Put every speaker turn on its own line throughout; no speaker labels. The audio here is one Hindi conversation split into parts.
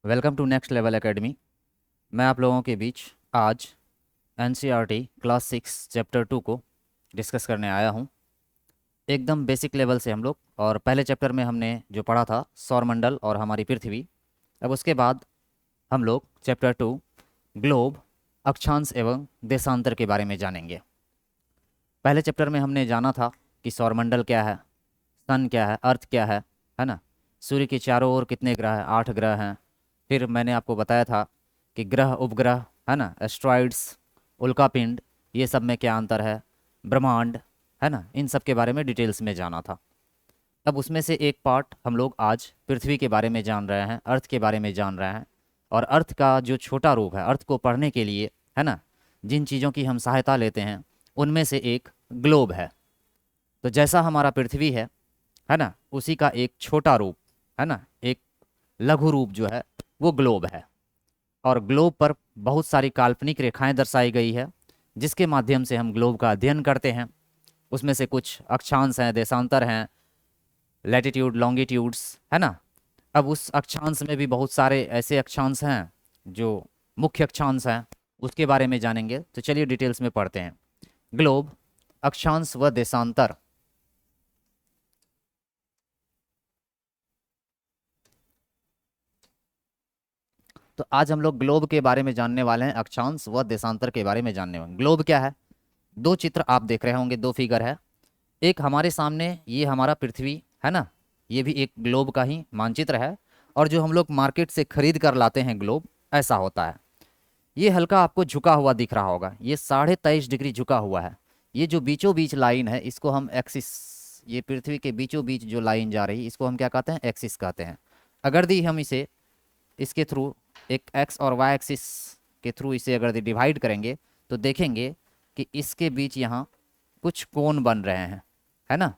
Welcome to next level academy. मैं आप लोगों के बीच आज एनसीईआरटी क्लास 6 चैप्टर 2 को डिस्कस करने आया हूँ। एकदम बेसिक लेवल से हम लोग, और पहले चैप्टर में हमने जो पढ़ा था सौरमंडल और हमारी पृथ्वी। अब उसके बाद हम लोग चैप्टर 2 ग्लोब, अक्षांश एवं देशांतर के बारे में जानेंगे। पहले चैप्टर में हमने जाना था कि सौरमंडल क्या है, सन क्या है, अर्थ क्या है ना। सूर्य के चारों ओर कितने ग्रह हैं? 8 ग्रह हैं। फिर मैंने आपको बताया था कि ग्रह, उपग्रह, है ना, एस्ट्रॉइड्स, उल्कापिंड, ये सब में क्या अंतर है, ब्रह्मांड, है ना, इन सब के बारे में डिटेल्स में जाना था। अब उसमें से एक पार्ट हम लोग आज पृथ्वी के बारे में जान रहे हैं, अर्थ के बारे में जान रहे हैं। और अर्थ का जो छोटा रूप है, अर्थ को पढ़ने के लिए, है ना, जिन चीज़ों की हम सहायता लेते हैं उनमें से एक ग्लोब है। तो जैसा हमारा पृथ्वी है ना, उसी का एक छोटा रूप, है ना, एक लघु रूप जो है वो ग्लोब है। और ग्लोब पर बहुत सारी काल्पनिक रेखाएं दर्शाई गई है, जिसके माध्यम से हम ग्लोब का अध्ययन करते हैं। उसमें से कुछ अक्षांश हैं, देशांतर हैं, लैटिट्यूड, लॉन्गिट्यूड्स, है ना। अब उस अक्षांश में भी बहुत सारे ऐसे अक्षांश हैं जो मुख्य अक्षांश हैं, उसके बारे में जानेंगे। तो चलिए डिटेल्स में पढ़ते हैं। ग्लोब, अक्षांश व देशांतर। तो आज हम लोग ग्लोब के बारे में जानने वाले हैं, अक्षांश व देशांतर के बारे में जानने वाले हैं। ग्लोब क्या है? दो चित्र आप देख रहे होंगे, दो फिगर है। एक हमारे सामने ये हमारा पृथ्वी है ना, ये भी एक ग्लोब का ही मानचित्र है। और जो हम लोग मार्केट से खरीद कर लाते हैं ग्लोब, ऐसा होता है। ये हल्का आपको झुका हुआ दिख रहा होगा, ये 23.5 डिग्री झुका हुआ है। ये जो बीचों बीच लाइन है, इसको हम एक्सिस, ये पृथ्वी के बीचों बीच जो लाइन जा रही है, इसको हम क्या कहते हैं? एक्सिस कहते हैं। अगर दी हम इसे इसके थ्रू एक एक्स और वाई एक्सिस के थ्रू इसे अगर डिवाइड करेंगे तो देखेंगे कि इसके बीच यहाँ कुछ कोण बन रहे हैं, है ना।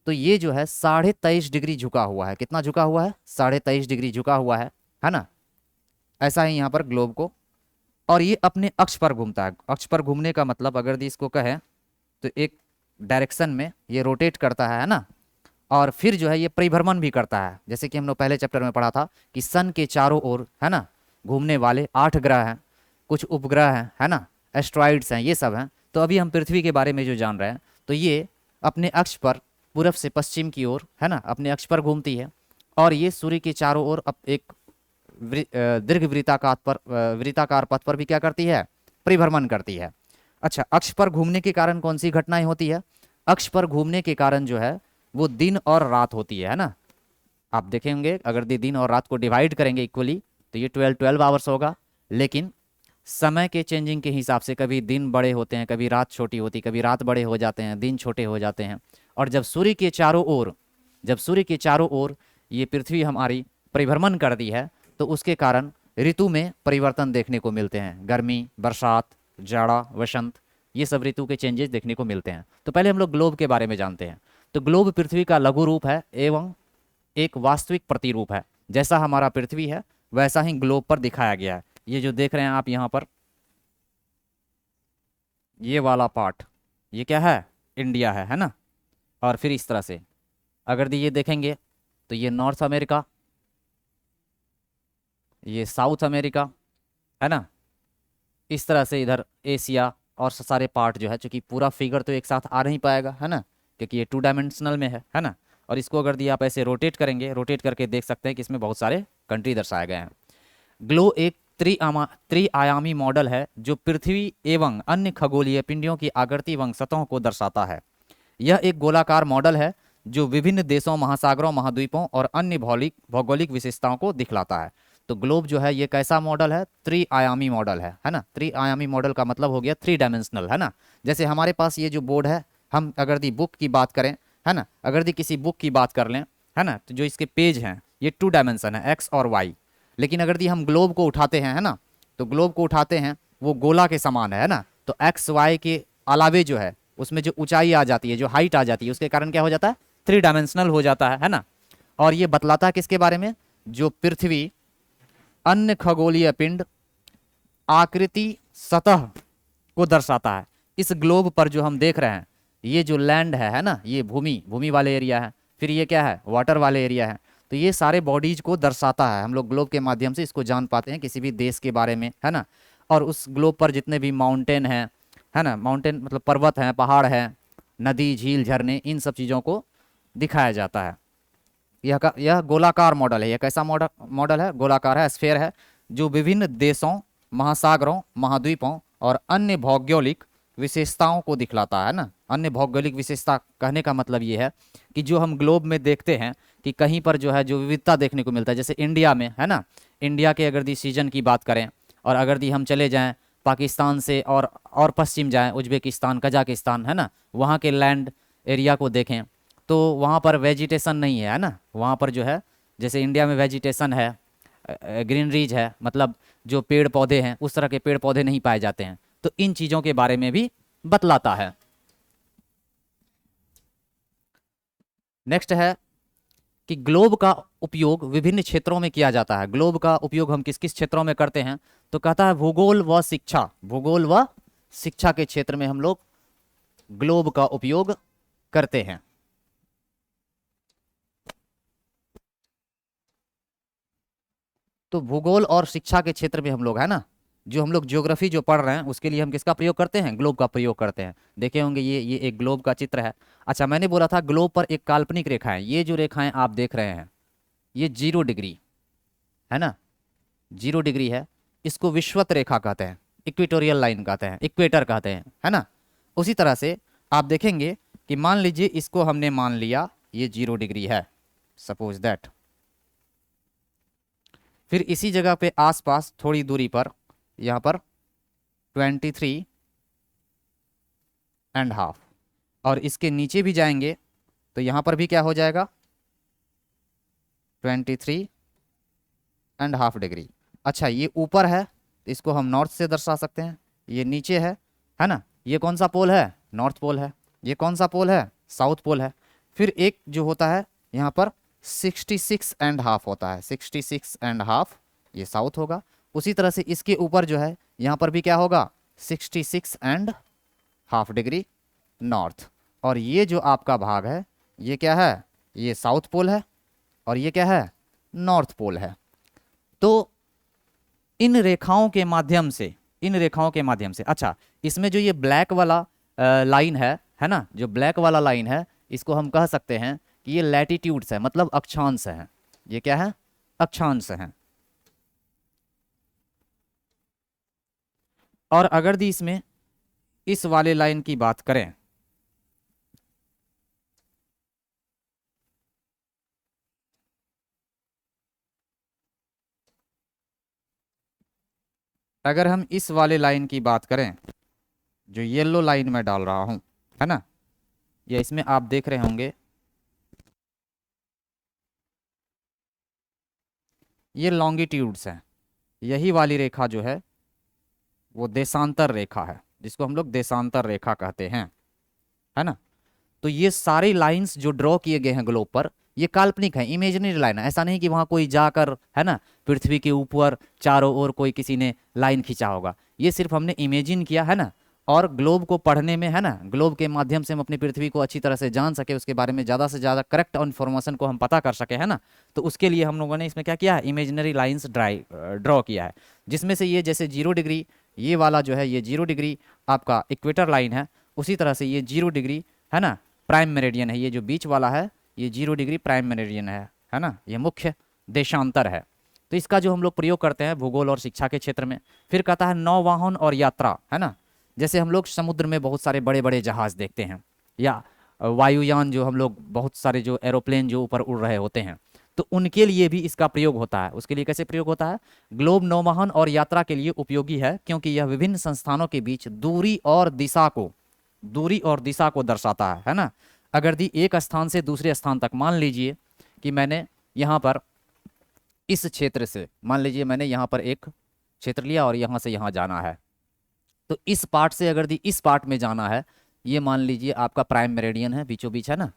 तो ये जो है 23.5 डिग्री झुका हुआ है। कितना झुका हुआ है? 23.5 डिग्री झुका हुआ है ना। ऐसा ही यहाँ पर ग्लोब को, और ये अपने अक्ष पर घूमता है। अक्ष पर घूमने का मतलब अगर इसको कहें तो एक डायरेक्शन में ये रोटेट करता है ना। और फिर जो है ये परिभ्रमण भी करता है, जैसे कि हम लोग पहले चैप्टर में पढ़ा था कि सन के चारों ओर, है ना, घूमने वाले 8 ग्रह हैं, कुछ उपग्रह हैं, है ना, एस्ट्रॉइड्स हैं, ये सब हैं। तो अभी हम पृथ्वी के बारे में जो जान रहे हैं, तो ये अपने अक्ष पर पूरब से पश्चिम की ओर, है ना, अपने अक्ष पर घूमती है। और ये सूर्य के चारों ओर एक दीर्घ वृत्ताकार पथ पर भी क्या करती है? परिभ्रमण करती है। अच्छा, अक्ष पर घूमने के कारण कौन सी घटनाएं होती है? अक्ष पर घूमने के कारण जो है वो दिन और रात होती है ना। आप देखेंगे अगर दिन और रात को डिवाइड करेंगे इक्वली तो ये 12 आवर्स होगा। लेकिन समय के चेंजिंग के हिसाब से कभी दिन बड़े होते हैं, कभी रात छोटी होती, कभी रात बड़े हो जाते हैं, दिन छोटे हो जाते हैं। और जब सूर्य के चारों ओर ये पृथ्वी हमारी परिभ्रमण करती है, तो उसके कारण ऋतु में परिवर्तन देखने को मिलते हैं। गर्मी, बरसात, जाड़ा, वसंत, ये सब ऋतु के चेंजेस देखने को मिलते हैं। तो पहले हम लोग ग्लोब के बारे में जानते हैं। तो ग्लोब पृथ्वी का लघु रूप है एवं एक वास्तविक प्रतिरूप है। जैसा हमारा पृथ्वी है वैसा ही ग्लोब पर दिखाया गया है। ये जो देख रहे हैं आप यहाँ पर, ये वाला पार्ट, ये क्या है? इंडिया है ना। और फिर इस तरह से अगर ये देखेंगे तो ये नॉर्थ अमेरिका, ये साउथ अमेरिका, है ना। इस तरह से इधर एशिया और सारे पार्ट जो है, चूंकि पूरा फिगर तो एक साथ आ नहीं पाएगा, है ना, क्योंकि ये 2 डायमेंशनल में है ना। और इसको अगर दिए आप ऐसे रोटेट करेंगे, रोटेट करके देख सकते हैं कि इसमें बहुत सारे कंट्री दर्शाए गए हैं। ग्लो एक त्रिआयामी मॉडल है जो पृथ्वी एवं अन्य खगोलीय पिंडियों की आकृति एवं सतहों को दर्शाता है। यह एक गोलाकार मॉडल है जो विभिन्न देशों, महासागरों, महाद्वीपों और अन्य भौगोलिक विशेषताओं को दिखलाता है। तो ग्लोब जो है ये कैसा मॉडल है? त्रिआयामी मॉडल है ना। त्रिआयामी मॉडल का मतलब हो गया 3 डायमेंशनल, है ना। जैसे हमारे पास ये जो बोर्ड है, हम अगर दी बुक की बात करें, है ना, अगर दी किसी बुक की बात कर लें, है ना, तो जो इसके पेज हैं ये 2 डायमेंशन है, एक्स और वाई। लेकिन अगर दी हम ग्लोब को उठाते हैं, है ना, तो ग्लोब को उठाते हैं वो गोला के समान है ना। तो एक्स वाई के अलावे जो है उसमें जो ऊंचाई आ जाती है, जो हाइट आ जाती है, उसके कारण क्या हो जाता है? 3 डायमेंशनल हो जाता है ना। और ये बतलाता है किसके बारे में? जो पृथ्वी, अन्य खगोलीय पिंड, आकृति, सतह को दर्शाता है। इस ग्लोब पर जो हम देख रहे हैं, ये जो लैंड है ना, ये भूमि वाले एरिया है। फिर ये क्या है? वाटर वाले एरिया है। तो ये सारे बॉडीज को दर्शाता है, हम लोग ग्लोब के माध्यम से इसको जान पाते हैं किसी भी देश के बारे में, है ना। और उस ग्लोब पर जितने भी माउंटेन हैं, है ना, माउंटेन मतलब पर्वत हैं, पहाड़ हैं, नदी, झील, झरने, इन सब चीज़ों को दिखाया जाता है। यह गोलाकार मॉडल है। यह कैसा मॉडल मॉडल है? गोलाकार है, स्फेयर है, जो विभिन्न देशों, महासागरों, महाद्वीपों और अन्य भौगोलिक विशेषताओं को दिखलाता है ना। अन्य भौगोलिक विशेषता कहने का मतलब ये है कि जो हम ग्लोब में देखते हैं कि कहीं पर जो है जो विविधता देखने को मिलता है, जैसे इंडिया में, है ना, इंडिया के अगर दी सीजन की बात करें, और अगर दी हम चले जाएं पाकिस्तान से और पश्चिम जाएं, उज्बेकिस्तान, कजाकिस्तान, है ना, वहाँ के लैंड एरिया को देखें तो वहाँ पर वेजिटेशन नहीं है ना। वहाँ पर जो है जैसे इंडिया में वेजिटेशन है, ग्रीनरीज है, मतलब जो पेड़ पौधे हैं उस तरह के पेड़ पौधे नहीं पाए जाते हैं। तो इन चीज़ों के बारे में भी बतलाता है। नेक्स्ट है कि ग्लोब का उपयोग विभिन्न क्षेत्रों में किया जाता है। ग्लोब का उपयोग हम किस किस क्षेत्रों में करते हैं? तो कहता है भूगोल व शिक्षा, भूगोल व शिक्षा के क्षेत्र में हम लोग ग्लोब का उपयोग करते हैं। तो भूगोल और शिक्षा के क्षेत्र में हम लोग, है ना, जो हम लोग ज्योग्राफी जो पढ़ रहे हैं उसके लिए हम किसका प्रयोग करते हैं? ग्लोब का प्रयोग करते हैं। देखे होंगे ये एक ग्लोब का चित्र है। अच्छा, मैंने बोला था ग्लोब पर एक काल्पनिक रेखा है। ये जो रेखाएं आप देख रहे हैं ये 0 डिग्री है ना, 0 डिग्री है। इसको विषुवत रेखा कहते हैं, इक्वेटोरियल लाइन कहते हैं, इक्वेटर कहते हैं, है ना। उसी तरह से आप देखेंगे कि मान लीजिए इसको हमने मान लिया ये 0 डिग्री है, सपोज दैट। फिर इसी जगह पे आसपास थोड़ी दूरी पर यहाँ पर 23.5, और इसके नीचे भी जाएंगे तो यहाँ पर भी क्या हो जाएगा? 23.5 डिग्री। अच्छा, ये ऊपर है तो इसको हम नॉर्थ से दर्शा सकते हैं। ये नीचे है ना। ये कौन सा पोल है? नॉर्थ पोल है। ये कौन सा पोल है? साउथ पोल है। फिर एक जो होता है यहाँ पर 66.5 होता है, 66.5, ये साउथ होगा। उसी तरह से इसके ऊपर जो है यहाँ पर भी क्या होगा? 66.5 डिग्री नॉर्थ। और ये जो आपका भाग है ये क्या है? ये साउथ पोल है, और ये क्या है? नॉर्थ पोल है। तो इन रेखाओं के माध्यम से, इन रेखाओं के माध्यम से, अच्छा, इसमें जो ये ब्लैक वाला लाइन है ना, जो ब्लैक वाला लाइन है, इसको हम कह सकते हैं कि ये लैटिट्यूड्स है, मतलब अक्षांश है। ये क्या है? अक्षांश है। और अगर दी इसमें इस वाले लाइन की बात करें, अगर हम इस वाले लाइन की बात करें, जो येलो लाइन में डाल रहा हूं, है ना, या इसमें आप देख रहे होंगे ये लॉन्गिट्यूड्स हैं। यही वाली रेखा जो है वो देशांतर रेखा है, जिसको हम लोग देशांतर रेखा कहते हैं, है ना। तो ये सारी लाइंस जो ड्रॉ किए गए हैं ग्लोब पर, ये काल्पनिक है, इमेजिनरी लाइन है। ऐसा नहीं कि वहां कोई जाकर, है ना, पृथ्वी के ऊपर चारों ओर कोई किसी ने लाइन खींचा होगा। ये सिर्फ हमने इमेजिन किया, है ना। और ग्लोब को पढ़ने में, है ना, ग्लोब के माध्यम से हम अपनी पृथ्वी को अच्छी तरह से जान सके, उसके बारे में ज़्यादा से ज़्यादा करेक्ट इन्फॉर्मेशन को हम पता कर सके, है ना। तो उसके लिए हम लोगों ने इसमें क्या किया है? इमेजिनरी लाइन्स ड्रॉ किया है, जिसमें से ये जैसे 0 डिग्री, ये वाला जो है ये 0 डिग्री आपका इक्वेटर लाइन है। उसी तरह से ये 0 डिग्री, है ना, प्राइम मेरिडियन है। ये जो बीच वाला है ये 0 डिग्री प्राइम मेरिडियन है ना, ये मुख्य देशांतर है। तो इसका जो हम लोग प्रयोग करते हैं भूगोल और शिक्षा के क्षेत्र में। फिर कहता है नौवाहन और यात्रा, है ना। जैसे हम लोग समुद्र में बहुत सारे बड़े बड़े जहाज देखते हैं, या वायुयान, जो हम लोग बहुत सारे जो एरोप्लेन जो ऊपर उड़ रहे होते हैं, तो उनके लिए भी इसका प्रयोग होता है। उसके लिए कैसे प्रयोग होता है? ग्लोब नौवहन और यात्रा के लिए उपयोगी है, क्योंकि यह विभिन्न संस्थानों के बीच दूरी और दिशा को दर्शाता है ना। अगर दी एक स्थान से दूसरे स्थान तक, मान लीजिए कि मैंने यहाँ पर इस क्षेत्र से, मान लीजिए मैंने यहाँ पर एक क्षेत्र लिया और यहाँ से यहाँ जाना है, तो इस पार्ट से अगर दी इस पार्ट में जाना है, ये मान लीजिए आपका प्राइम मेरिडियन है, बीचों बीच, है ना।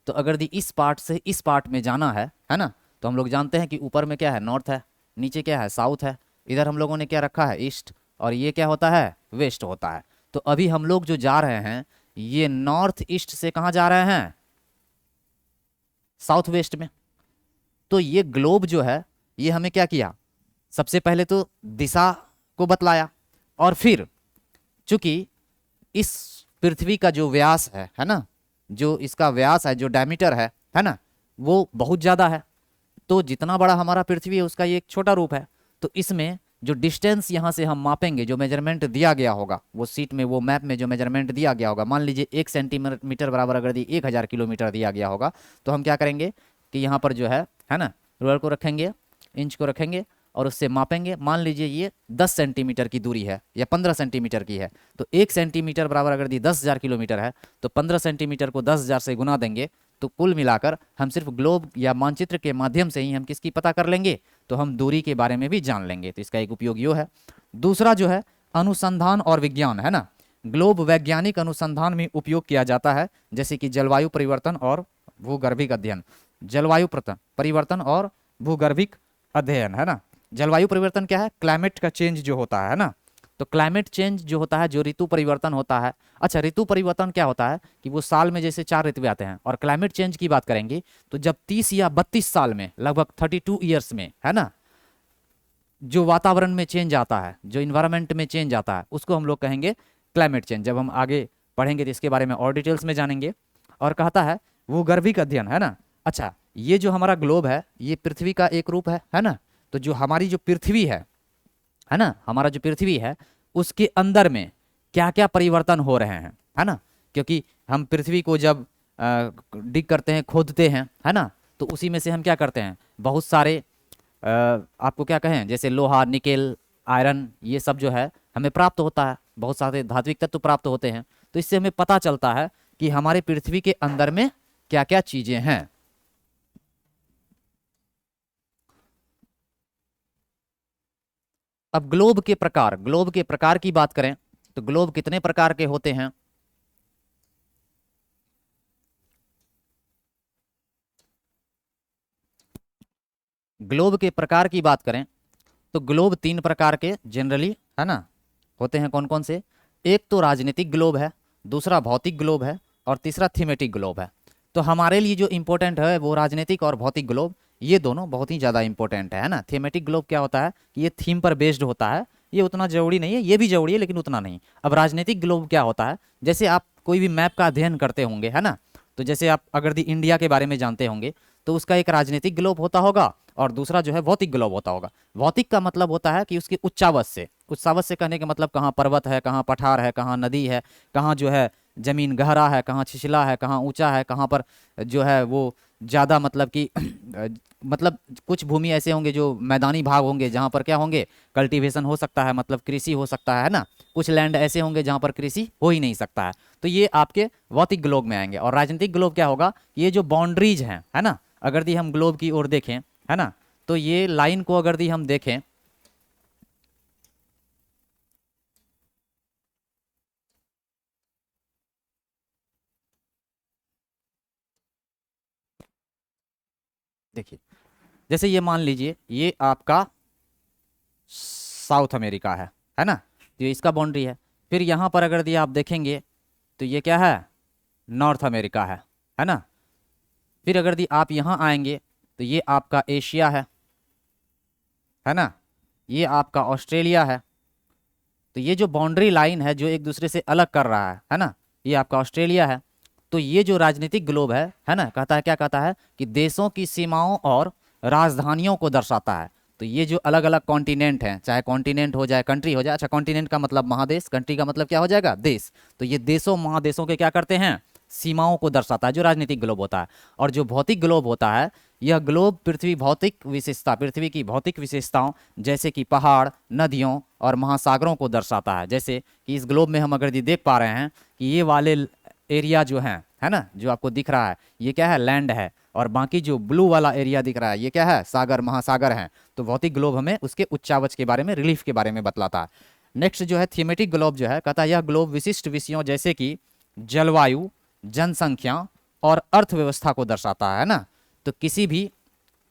तो अगर दी इस पार्ट से इस पार्ट में जाना है ना, तो हम लोग जानते हैं कि ऊपर में क्या है? नॉर्थ है, नीचे क्या है? साउथ है, इधर हम लोगों ने क्या रखा है? ईस्ट, और ये क्या होता है? वेस्ट होता है। तो अभी हम लोग जो जा रहे हैं ये नॉर्थ ईस्ट से कहाँ जा रहे हैं? साउथ वेस्ट में। तो ये ग्लोब जो है ये हमें क्या किया, सबसे पहले तो दिशा को बतलाया, और फिर चूंकि इस पृथ्वी का जो व्यास है ना, जो इसका व्यास है, जो डायमीटर है ना, वो बहुत ज़्यादा है। तो जितना बड़ा हमारा पृथ्वी है उसका ये एक छोटा रूप है। तो इसमें जो डिस्टेंस यहाँ से हम मापेंगे, जो मेजरमेंट दिया गया होगा वो सीट में, वो मैप में जो मेजरमेंट दिया गया होगा, मान लीजिए 1 सेंटीमीटर बराबर अगर 1000 किलोमीटर दिया गया होगा, तो हम क्या करेंगे कि यहाँ पर जो है ना, रूलर को रखेंगे, इंच को रखेंगे और उससे मापेंगे। मान लीजिए ये 10 सेंटीमीटर की दूरी है या 15 सेंटीमीटर की है, तो 1 सेंटीमीटर बराबर अगर दी 10,000 किलोमीटर है, तो 15 सेंटीमीटर को 10,000 से गुना देंगे, तो कुल मिलाकर हम सिर्फ ग्लोब या मानचित्र के माध्यम से ही हम किसकी पता कर लेंगे, तो हम दूरी के बारे में भी जान लेंगे। तो इसका एक उपयोग यो है। दूसरा जो है अनुसंधान और विज्ञान, है ना। ग्लोब वैज्ञानिक अनुसंधान में उपयोग किया जाता है, जैसे कि जलवायु परिवर्तन और भूगर्भिक अध्ययन। जलवायु परिवर्तन और भूगर्भिक अध्ययन, है ना। जलवायु परिवर्तन क्या है, क्लाइमेट का चेंज जो होता है ना। तो क्लाइमेट चेंज जो होता है, जो ऋतु परिवर्तन होता है। अच्छा, ऋतु परिवर्तन क्या होता है कि वो साल में जैसे 4 ऋतु आते हैं, और क्लाइमेट चेंज की बात करेंगे तो जब 30 या 32 साल में, लगभग 32 ईयर्स में, है ना, जो वातावरण में चेंज आता है, जो इन्वायरमेंट में चेंज आता है, उसको हम लोग कहेंगे क्लाइमेट चेंज। जब हम आगे पढ़ेंगे तो इसके बारे में और डिटेल्स में जानेंगे। और कहता है भूगर्भिक अध्ययन, है ना। अच्छा, ये जो हमारा ग्लोब है ये पृथ्वी का एक रूप है ना। तो जो हमारी जो पृथ्वी है ना, हमारा जो पृथ्वी है उसके अंदर में क्या क्या परिवर्तन हो रहे हैं, है ना। क्योंकि हम पृथ्वी को जब डिग करते हैं, खोदते हैं, है ना, तो उसी में से हम क्या करते हैं, बहुत सारे आपको क्या कहें, जैसे लोहा, निकेल, आयरन, ये सब जो है हमें प्राप्त होता है, बहुत सारे धात्विक तत्व प्राप्त होते हैं। तो इससे हमें पता चलता है कि हमारे पृथ्वी के अंदर में क्या क्या चीजें हैं। अब ग्लोब के प्रकार की बात करें तो ग्लोब कितने प्रकार के होते हैं। ग्लोब के प्रकार की बात करें तो ग्लोब 3 प्रकार के जनरली, है ना, होते हैं। कौन कौन से, एक तो राजनीतिक ग्लोब है, दूसरा भौतिक ग्लोब है, और तीसरा थीमेटिक ग्लोब है। तो हमारे लिए जो इंपॉर्टेंट है वो राजनीतिक और भौतिक ग्लोब, ये दोनों बहुत ही ज़्यादा इंपॉर्टेंट है ना। थीमेटिक ग्लोब क्या होता है कि ये थीम पर बेस्ड होता है, ये उतना जरूरी नहीं है, ये भी जरूरी है लेकिन उतना नहीं। अब राजनीतिक ग्लोब क्या होता है, जैसे आप कोई भी मैप का अध्ययन करते होंगे, है ना, तो जैसे आप अगर दी इंडिया के बारे में जानते होंगे तो उसका एक राजनीतिक ग्लोब होता होगा और दूसरा जो है भौतिक ग्लोब होता होगा। भौतिक का मतलब होता है कि उसकी उच्चावच से कहने का मतलब कहाँ पर्वत है, कहाँ पठार है, कहाँ नदी है, कहाँ जो है जमीन गहरा है, कहाँ छिछला है, कहाँ ऊंचा है, कहाँ पर जो है वो ज़्यादा मतलब कि मतलब कुछ भूमि ऐसे होंगे जो मैदानी भाग होंगे जहाँ पर क्या होंगे, कल्टीवेशन हो सकता है, मतलब कृषि हो सकता है ना। कुछ लैंड ऐसे होंगे जहाँ पर कृषि हो ही नहीं सकता है। तो ये आपके भौतिक ग्लोब में आएंगे। और राजनीतिक ग्लोब क्या होगा, ये जो बाउंड्रीज हैं, है ना, अगर दी हम ग्लोब की ओर देखें, है ना, तो ये लाइन को अगर दी हम देखें, देखिए जैसे ये मान लीजिए ये आपका साउथ अमेरिका है ना, तो ये इसका बाउंड्री है। फिर यहाँ पर अगर दिया आप देखेंगे तो ये क्या है, नॉर्थ अमेरिका है ना। फिर अगर दी आप यहाँ आएंगे तो ये आपका एशिया है ना, ये आपका ऑस्ट्रेलिया है। तो ये जो बाउंड्री लाइन है जो एक दूसरे से अलग कर रहा है ना, ये आपका ऑस्ट्रेलिया है। तो ये जो राजनीतिक ग्लोब है ना, कहता है, क्या कहता है कि देशों की सीमाओं और राजधानियों को दर्शाता है। तो ये जो अलग अलग कॉन्टिनेंट हैं, चाहे कॉन्टिनेंट हो जाए, कंट्री हो जाए, अच्छा कॉन्टिनेंट का मतलब महादेश, कंट्री का मतलब क्या हो जाएगा, देश। तो ये देशों महादेशों के क्या करते हैं, सीमाओं को दर्शाता है, जो राजनीतिक ग्लोब होता है। और जो भौतिक ग्लोब होता है, यह ग्लोब पृथ्वी की भौतिक विशेषताओं जैसे कि पहाड़, नदियों और महासागरों को दर्शाता है। जैसे कि इस ग्लोब में हम अगर देख पा रहे हैं कि ये वाले एरिया जो है ना, जो आपको दिख रहा है ये क्या है, लैंड है, और बाकी जो ब्लू वाला एरिया दिख रहा है ये क्या है, सागर, महासागर है। तो भौतिक ग्लोब हमें उसके उच्चावच के बारे में, रिलीफ के बारे में बतलाता है। नेक्स्ट जो है थीमेटिक ग्लोब जो है, कहता है यह ग्लोब विशिष्ट विषयों जैसे कि जलवायु, जनसंख्या और अर्थव्यवस्था को दर्शाता है ना। तो किसी भी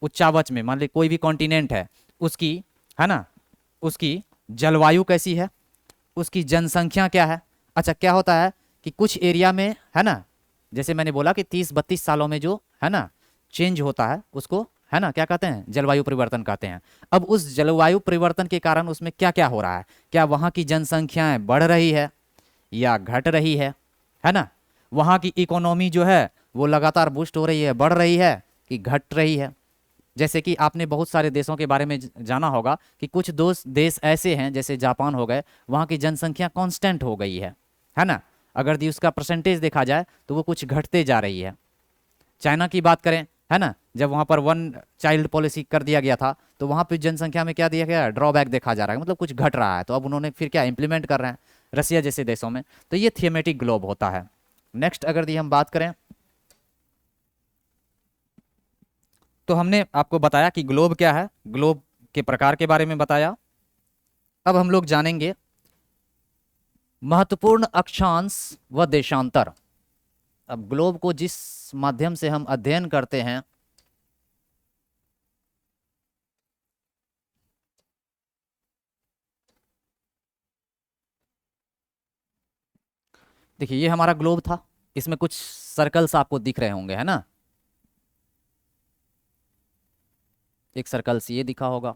उच्चावच में मान ली कोई भी कॉन्टिनेंट है, उसकी, है ना, उसकी जलवायु कैसी है, उसकी जनसंख्या क्या है। अच्छा, क्या होता है कि कुछ एरिया में, है ना, जैसे मैंने बोला कि 30-32 सालों में जो है ना चेंज होता है उसको, है ना, क्या कहते हैं, जलवायु परिवर्तन कहते हैं। अब उस जलवायु परिवर्तन के कारण उसमें क्या क्या हो रहा है, क्या वहाँ की जनसंख्याएं बढ़ रही है या घट रही है ना, वहाँ की इकोनॉमी जो है वो लगातार बूस्ट हो रही है, बढ़ रही है कि घट रही है। जैसे कि आपने बहुत सारे देशों के बारे में जाना होगा कि कुछ दोस्त देश ऐसे हैं जैसे जापान हो गए, वहाँ की जनसंख्या कांस्टेंट हो गई है ना, अगर यदि उसका परसेंटेज देखा जाए तो वो कुछ घटते जा रही है। चाइना की बात करें, है ना, जब वहाँ पर वन चाइल्ड पॉलिसी कर दिया गया था तो वहाँ पे जनसंख्या में क्या दिया गया, ड्रॉबैक देखा जा रहा है, मतलब कुछ घट रहा है, तो अब उन्होंने फिर क्या इम्प्लीमेंट कर रहे हैं रसिया जैसे देशों में। तो ये थियमेटिक ग्लोब होता है। नेक्स्ट अगर दी हम बात करें तो हमने आपको बताया कि ग्लोब क्या है, ग्लोब के प्रकार के बारे में बताया। अब हम लोग जानेंगे महत्वपूर्ण अक्षांश व देशांतर। अब ग्लोब को जिस माध्यम से हम अध्ययन करते हैं, देखिए ये हमारा ग्लोब था, इसमें कुछ सर्कल्स आपको दिख रहे होंगे, है ना, एक सर्कल्स ये दिखा होगा,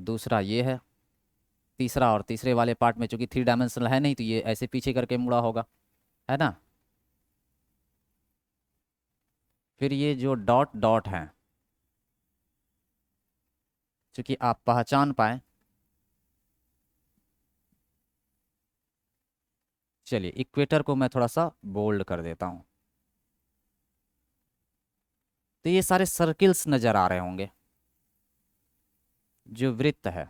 दूसरा ये है, तीसरा, और तीसरे वाले पार्ट में चूंकि 3 डायमेंशनल है नहीं तो ये ऐसे पीछे करके मुड़ा होगा, है ना। फिर ये जो डॉट डॉट है, चूंकि आप पहचान पाए, चलिए इक्वेटर को मैं थोड़ा सा बोल्ड कर देता हूं, तो ये सारे सर्किल्स नजर आ रहे होंगे जो वृत्त है।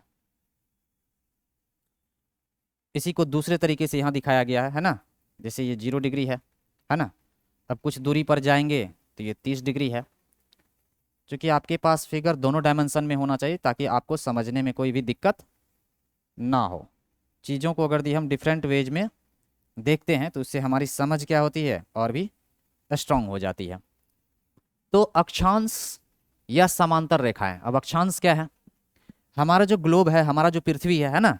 इसी को दूसरे तरीके से यहाँ दिखाया गया है ना, जैसे ये 0 डिग्री है ना, अब कुछ दूरी पर जाएंगे तो ये 30 डिग्री है। क्योंकि आपके पास फिगर दोनों डायमेंशन में होना चाहिए ताकि आपको समझने में कोई भी दिक्कत ना हो। चीज़ों को अगर दी हम डिफरेंट वेज में देखते हैं तो उससे हमारी समझ क्या होती है और भी स्ट्रांग हो जाती है। तो अक्षांश या समांतर रेखाएं, अब अक्षांश क्या है, हमारा जो ग्लोब है, हमारा जो पृथ्वी है ना,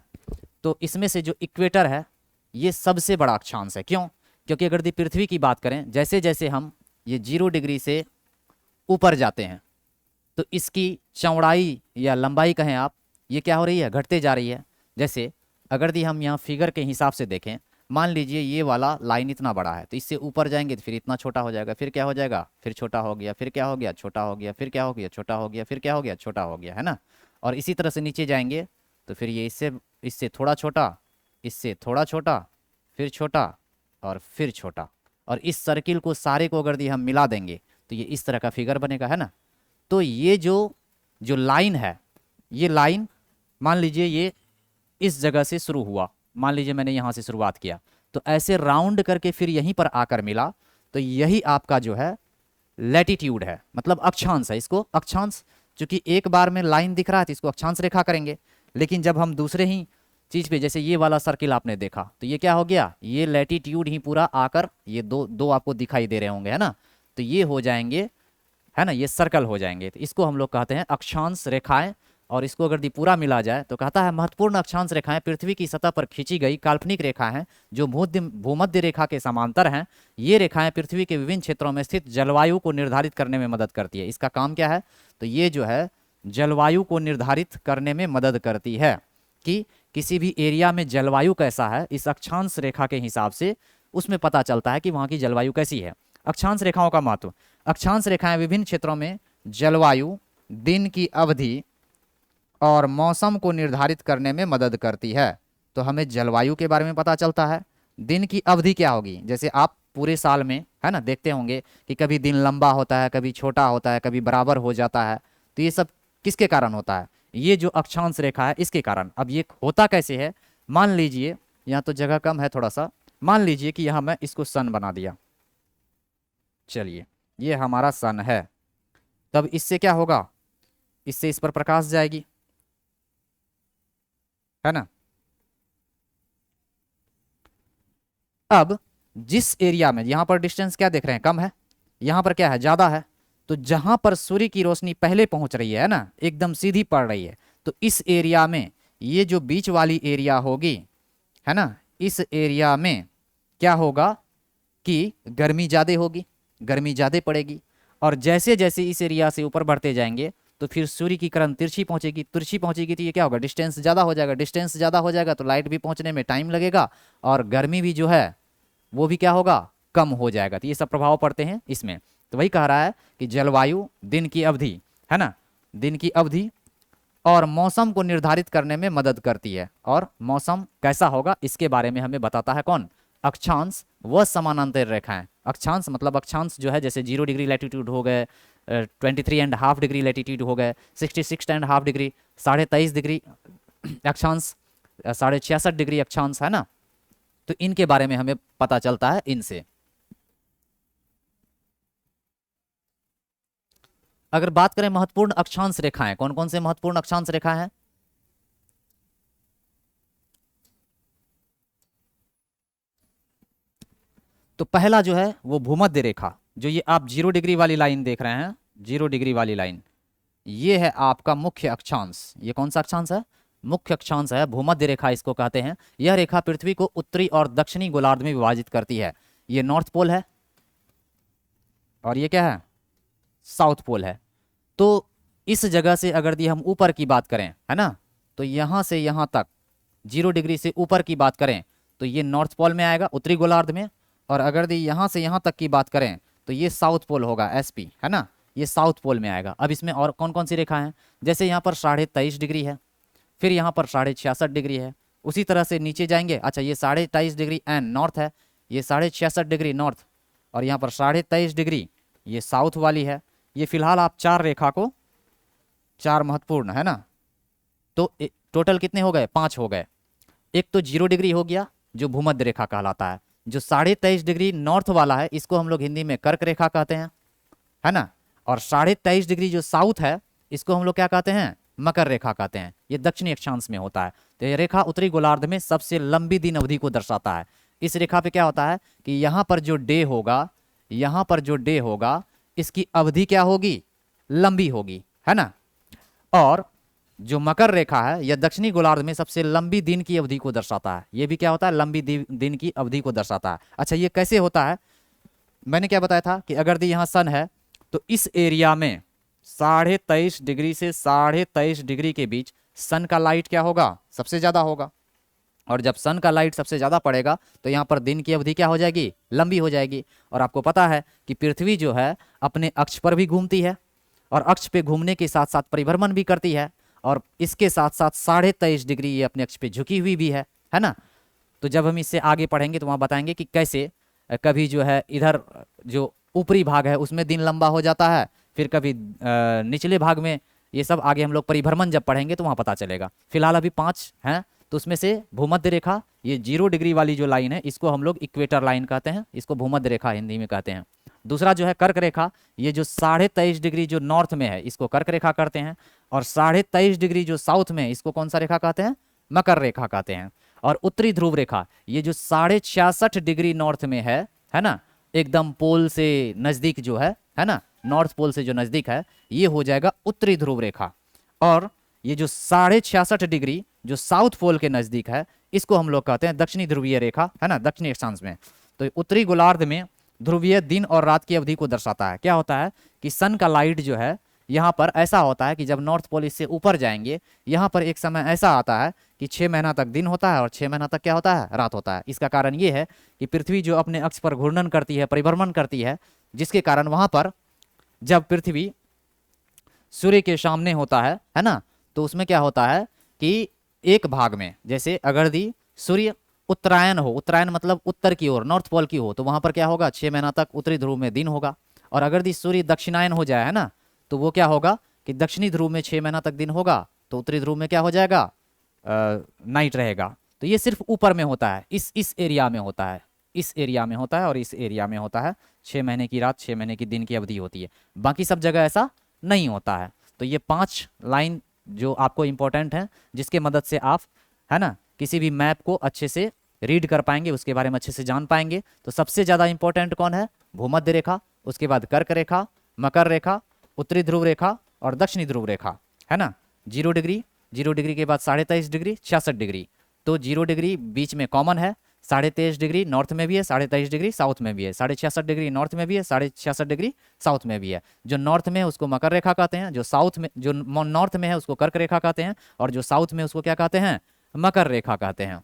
तो इसमें से जो इक्वेटर है ये सबसे बड़ा अक्षांश है। क्यों, क्योंकि अगर दी पृथ्वी की बात करें, जैसे जैसे हम ये 0 डिग्री से ऊपर जाते हैं तो इसकी चौड़ाई या लंबाई कहें आप, ये क्या हो रही है, घटते जा रही है। जैसे अगर दी हम यहाँ फिगर के हिसाब से देखें, मान लीजिए ये वाला लाइन इतना बड़ा है तो इससे ऊपर जाएंगे तो फिर इतना छोटा हो जाएगा, फिर क्या हो जाएगा, फिर छोटा हो गया, फिर क्या हो गया, छोटा हो गया, फिर क्या हो गया, छोटा हो गया, फिर क्या हो गया, छोटा हो गया, है ना। और इसी तरह से नीचे जाएंगे तो फिर ये इससे इससे थोड़ा छोटा, इससे थोड़ा छोटा, फिर छोटा और फिर छोटा, और इस सर्किल को सारे को अगर दी हम मिला देंगे तो ये इस तरह का फिगर बनेगा, है ना। तो ये जो जो लाइन है, ये लाइन मान लीजिए ये इस जगह से शुरू हुआ, मान लीजिए मैंने यहाँ से शुरुआत किया तो ऐसे राउंड करके फिर यहीं पर आकर मिला, तो यही आपका जो है लैटिट्यूड है, मतलब अक्षांश है। इसको अक्षांश, चूंकि एक बार में लाइन दिख रहा है तो इसको अक्षांश रेखा करेंगे, लेकिन जब हम दूसरे ही चीज पे, जैसे ये वाला सर्किल आपने देखा तो ये क्या हो गया, ये लैटिट्यूड ही पूरा आकर ये दो दो आपको दिखाई दे रहे होंगे, है ना, तो ये हो जाएंगे, है ना, ये सर्कल हो जाएंगे। तो इसको हम लोग कहते हैं अक्षांश रेखाएं। और इसको अगर पूरा मिला जाए तो कहता है महत्वपूर्ण अक्षांश रेखाएं पृथ्वी की सतह पर खींची गई काल्पनिक रेखा हैं जो भूमध्य रेखा के समांतर हैं। ये रेखाएं पृथ्वी के विभिन्न क्षेत्रों में स्थित जलवायु को निर्धारित करने में मदद करती है। इसका काम क्या है, तो ये जो है जलवायु को निर्धारित करने में मदद करती है कि किसी भी एरिया में जलवायु कैसा है, इस अक्षांश रेखा के हिसाब से उसमें पता चलता है कि वहाँ की जलवायु कैसी है। अक्षांश रेखाओं का महत्व, अक्षांश रेखाएं विभिन्न क्षेत्रों में जलवायु, दिन की अवधि और मौसम को निर्धारित करने में मदद करती है। तो हमें जलवायु के बारे में पता चलता है, दिन की अवधि क्या होगी, जैसे आप पूरे साल में, है ना, देखते होंगे कि कभी दिन लंबा होता है, कभी छोटा होता है, कभी बराबर हो जाता है, तो ये सब किसके कारण होता है, ये जो अक्षांश रेखा है इसके कारण। अब ये होता कैसे है, मान लीजिए यहाँ तो जगह कम है थोड़ा सा, मान लीजिए कि यहाँ मैं इसको सन बना दिया, चलिए ये हमारा सन है, तब इससे क्या होगा, इससे इस पर प्रकाश जाएगी, है ना। अब जिस एरिया में, यहां पर डिस्टेंस क्या देख रहे हैं, कम है, यहां पर क्या है, ज्यादा है, तो जहां पर सूर्य की रोशनी पहले पहुंच रही है ना, एकदम सीधी पड़ रही है, तो इस एरिया में ये जो बीच वाली एरिया होगी, है ना, इस एरिया में क्या होगा कि गर्मी ज्यादा होगी, गर्मी ज्यादा पड़ेगी। और जैसे जैसे इस एरिया से ऊपर बढ़ते जाएंगे तो फिर सूर्य की किरण तिरछी पहुंचेगी, तिरछी पहुंचेगी तो ये क्या होगा, डिस्टेंस ज़्यादा हो जाएगा, डिस्टेंस ज़्यादा हो जाएगा तो लाइट भी पहुंचने में टाइम लगेगा और गर्मी भी जो है वो भी क्या होगा, कम हो जाएगा। तो ये सब प्रभाव पड़ते हैं इसमें। तो वही कह रहा है कि जलवायु दिन की अवधि, है ना, दिन की अवधि और मौसम को निर्धारित करने में मदद करती है। और मौसम कैसा होगा इसके बारे में हमें बताता है कौन, अक्षांश व समानांतर रेखाएं। अक्षांश मतलब अक्षांश जो है जैसे 0 डिग्री लैटिट्यूड हो गए, 23.5 डिग्री लैटिट्यूड हो गए, 66.5 डिग्री, 23.5 डिग्री अक्षांश, 66.5 डिग्री अक्षांश, है ना। तो इनके बारे में हमें पता चलता है इनसे। अगर बात करें महत्वपूर्ण अक्षांश रेखाएं, कौन कौन से महत्वपूर्ण अक्षांश रेखा हैं, तो पहला जो है वो भूमध्य रेखा, जो ये आप 0 डिग्री वाली लाइन देख रहे हैं, 0 डिग्री वाली लाइन, ये है आपका मुख्य अक्षांश। ये कौन सा अक्षांश है, मुख्य अक्षांश है, भूमध्य रेखा इसको कहते हैं। यह रेखा पृथ्वी को उत्तरी और दक्षिणी गोलार्ध में विभाजित करती है। ये नॉर्थ पोल है और ये क्या है, साउथ पोल है। तो इस जगह से अगर दी हम ऊपर की बात करें, है ना, तो यहां से यहां तक 0 डिग्री से ऊपर की बात करें तो ये नॉर्थ पोल में आएगा, उत्तरी गोलार्ध में। और अगर दी यहां से यहां तक की बात करें तो ये साउथ पोल होगा, एसपी, है ना, ये साउथ पोल में आएगा। अब इसमें और कौन कौन सी रेखा हैं, जैसे यहाँ पर 23.5 डिग्री है, फिर यहाँ पर 66.5 डिग्री है, उसी तरह से नीचे जाएंगे। अच्छा, ये 23.5 डिग्री एन नॉर्थ है, ये 66.5 डिग्री नॉर्थ, और यहाँ पर 23.5 डिग्री ये साउथ वाली है। ये फिलहाल आप 4 रेखा को, 4 महत्वपूर्ण, है ना। तो टोटल कितने हो गए, 5 हो गए। एक तो 0 डिग्री हो गया जो भूमध्य रेखा कहलाता है, जो 23.5 डिग्री नॉर्थ वाला है इसको हम लोग हिंदी में कर्क रेखा कहते हैं, है ना। और 23.5 डिग्री जो साउथ है इसको हम लोग क्या कहते हैं, मकर रेखा कहते हैं। ये दक्षिणी अक्षांश में होता है। तो ये रेखा उत्तरी गोलार्ध में सबसे लंबी दिन अवधि को दर्शाता है। इस रेखा पे क्या होता है कि यहाँ पर जो डे होगा, यहाँ पर जो डे होगा इसकी अवधि क्या होगी, लंबी होगी, है ना। और जो मकर रेखा है यह दक्षिणी गोलार्ध में सबसे लंबी दिन की अवधि को दर्शाता है। ये भी क्या होता है, लंबी दिन की अवधि को दर्शाता है। अच्छा, ये कैसे होता है, मैंने क्या बताया था कि अगर दी यहाँ सन है तो इस एरिया में 23.5 डिग्री से 23.5 डिग्री के बीच सन का लाइट क्या होगा, सबसे ज्यादा होगा। और जब सन का लाइट सबसे ज़्यादा पड़ेगा तो यहाँ पर दिन की अवधि क्या हो जाएगी, लंबी हो जाएगी। और आपको पता है कि पृथ्वी जो है अपने अक्ष पर भी घूमती है, और अक्ष पे घूमने के साथ साथ परिभ्रमण भी करती है, और इसके साथ साथ 23.5 डिग्री ये अपने अक्ष पे झुकी हुई भी है ना। तो जब हम इससे आगे पढ़ेंगे तो वहाँ बताएंगे कि कैसे कभी जो है इधर जो ऊपरी भाग है उसमें दिन लंबा हो जाता है, फिर कभी निचले भाग में, ये सब आगे हम लोग परिभ्रमण जब पढ़ेंगे तो वहाँ पता चलेगा। फिलहाल अभी 5 हैं, तो उसमें से भूमध्य रेखा, ये 0 डिग्री वाली जो लाइन है इसको हम लोग इक्वेटर लाइन कहते हैं, इसको भूमध्य रेखा हिंदी में कहते हैं। दूसरा जो है कर्क रेखा, ये जो 23.5 डिग्री जो नॉर्थ में है इसको कर्क रेखा करते हैं, और 23.5 डिग्री जो साउथ में इसको कौन सा रेखा कहते हैं, मकर रेखा कहते हैं। और उत्तरी ध्रुव रेखा ये जो 66.5 डिग्री नॉर्थ में है ना, एकदम पोल से नजदीक जो है ना, नॉर्थ पोल से जो नजदीक है ये हो जाएगा उत्तरी ध्रुव रेखा। और ये जो 66.5 डिग्री जो साउथ पोल के नजदीक है इसको हम लोग कहते हैं दक्षिणी ध्रुवीय रेखा, है ना, दक्षिणी अक्षांश में। तो उत्तरी गोलार्ध में ध्रुवीय दिन और रात की अवधि को दर्शाता है। क्या होता है कि सन का लाइट जो है यहाँ पर ऐसा होता है कि जब नॉर्थ पोल इससे ऊपर जाएंगे यहाँ पर एक समय ऐसा आता है कि 6 महीना तक दिन होता है और 6 महीना तक क्या होता है, रात होता है। इसका कारण ये है कि पृथ्वी जो अपने अक्ष पर घूर्णन करती है, परिभ्रमण करती है, जिसके कारण वहां पर जब पृथ्वी सूर्य के सामने होता है ना, तो उसमें क्या होता है कि एक भाग में, जैसे अगर दी सूर्य उत्तरायण हो, उत्तरायण मतलब उत्तर की ओर, नॉर्थ पोल की हो, तो वहां पर क्या होगा, 6 महीना तक उत्तरी ध्रुव में दिन होगा। और अगर दी सूर्य दक्षिणायन हो जाए, है ना, तो वो क्या होगा कि दक्षिणी ध्रुव में 6 महीना तक दिन होगा, तो उत्तरी ध्रुव में क्या हो जाएगा, नाइट रहेगा। तो ये सिर्फ ऊपर में होता है, इस एरिया में होता है, इस एरिया में होता है और इस एरिया में होता है। 6 महीने की रात, 6 महीने की दिन की अवधि होती है, बाकी सब जगह ऐसा नहीं होता है। तो ये 5 लाइन जो आपको इंपॉर्टेंट है, जिसके मदद से आप, है ना, किसी भी मैप को अच्छे से रीड कर पाएंगे, उसके बारे में अच्छे से जान पाएंगे। तो सबसे ज़्यादा इंपॉर्टेंट कौन है, भूमध्य रेखा, उसके बाद कर्क रेखा, मकर रेखा, उत्तरी ध्रुव रेखा और दक्षिणी ध्रुव रेखा, है ना। 0 डिग्री, 0 डिग्री के बाद 23.5 डिग्री, 66 डिग्री। तो 0 डिग्री बीच में कॉमन है, 23.5 डिग्री नॉर्थ में भी है, 23.5 डिग्री साउथ में भी है, 66.5 डिग्री नॉर्थ में भी है, 66.5 डिग्री साउथ में भी है। जो नॉर्थ में है उसको मकर रेखा कहते हैं, जो साउथ में, जो नॉर्थ में है उसको कर्क रेखा कहते हैं, और जो साउथ में उसको क्या कहते हैं, मकर रेखा कहते हैं।